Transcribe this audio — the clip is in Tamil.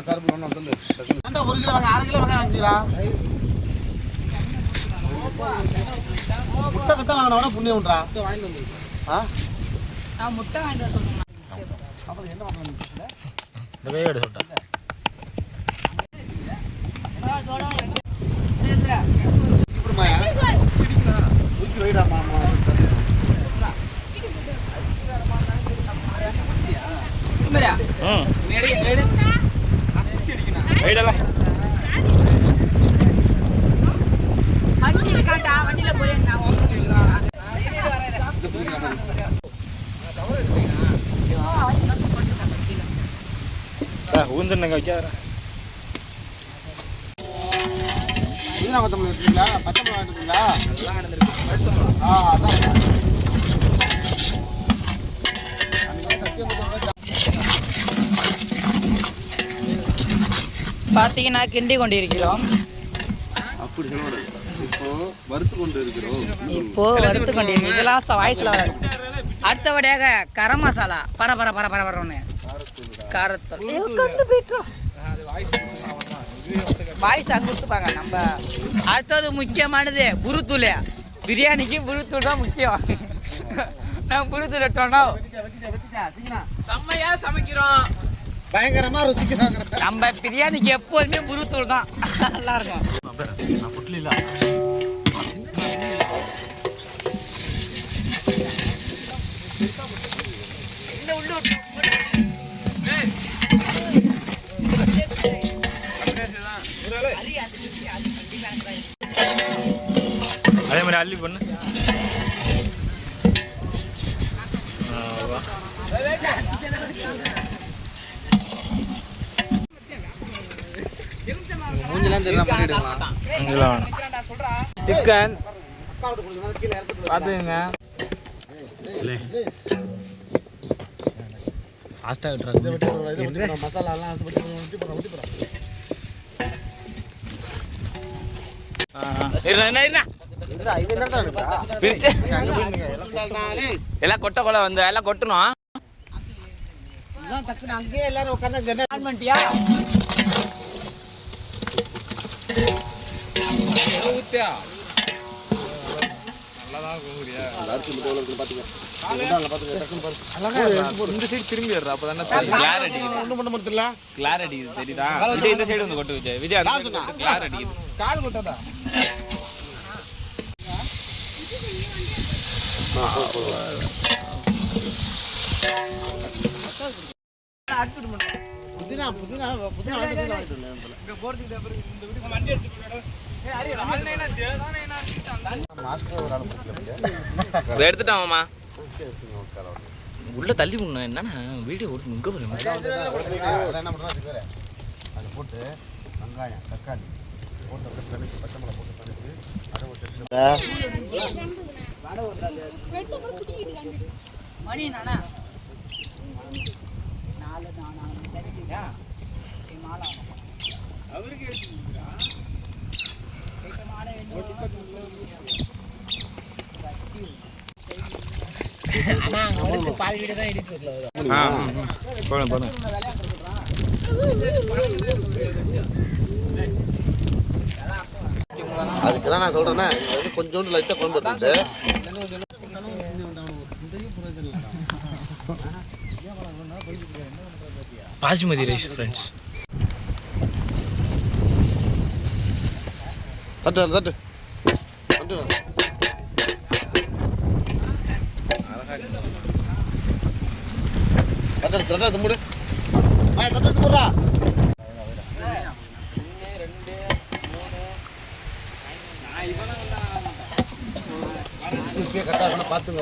சார் ஒன்று சொல்லு. அண்ணா 1 கிலோ வாங்க, 6 கிலோ வாங்க வாங்கிக்கிறா. முட்டை கட்ட வாங்கினவனா புண்ணியம் உண்டா? முட்டை வாங்கிட்டு வர சொல்லுங்க. அப்புறம் என்ன வாங்கணும் இந்த கையோட சொல்லிட்டேன். வண்டியில போய் ஊந்தண்ணங்க வைக்காத புதினா கொத்தமல்லி எடுத்துங்களா? பச்சை மிளகாய் எடுத்துங்களா? எல்லாம் நடந்துருக்கு. அதான் பார்த்தீங்கன்னா கிண்டி கொண்டு இருக்கிறோம். அப்படி சொல்லுவாரு. இப்போ வறுத்து கொண்டு இருக்கிறோம். இதெல்லாம் வாய்ஸ்ல வராது. அடுத்தபடியாக கரம் மசாலா பரபரன்னு காரத்தூள் வாய்ஸ் அங்கே கொடுத்துப்பாங்க. நம்ம அடுத்தது முக்கியமானது புருத்தூள். பிரியாணிக்கு புருத்தூள் தான் முக்கியம். நான் புருத்தூள் எடுத்தோம்னா செம்மையா சமைக்கிறோம், பயங்கரமா ருசிக்கிறாங்க. நம்ம பிரியாணிக்கு எப்போதுமே புருத்தூள் தான் நல்லா இருக்கும். அதே மாதிரி அள்ளி பண்ணு. சிக்கன் பார்த்துங்க. மசாலா எல்லாம் கொட்ட கொலை வந்து எல்லாம் கொட்டணும். அங்கேயே எல்லாரும் உட்காந்து இந்த சைடு திரும்பி வர்றா அப்பதானே கிளாரிட்டி தெரியுதா? விஜய் இந்த சைடு வந்து கொட்டு. விஜய் கிளார் அடிக்குது. கால் கொட்டதா எடுத்துட்டாமா உள்ள தள்ளி விடணும். என்னன்னா வீடியோ ஓட்டு இங்கே போட்டு வெங்காயம் தக்காளி போட்டு பச்சை மிளகா போட்டு பாதி வீடு தான் அதுக்குதான் நான் சொல்றேன்னா கொஞ்சோண்டு லைட்டா கொண்டு பாஸ்மதி ரைஸ் ஃப்ரெண்ட்ஸ். தட்டு தட்டு தட்டு தட்டு தட்டு தும்முடு. தட்டு தும்முறா. 1 2 3 கரெக்டாக பார்த்துங்க.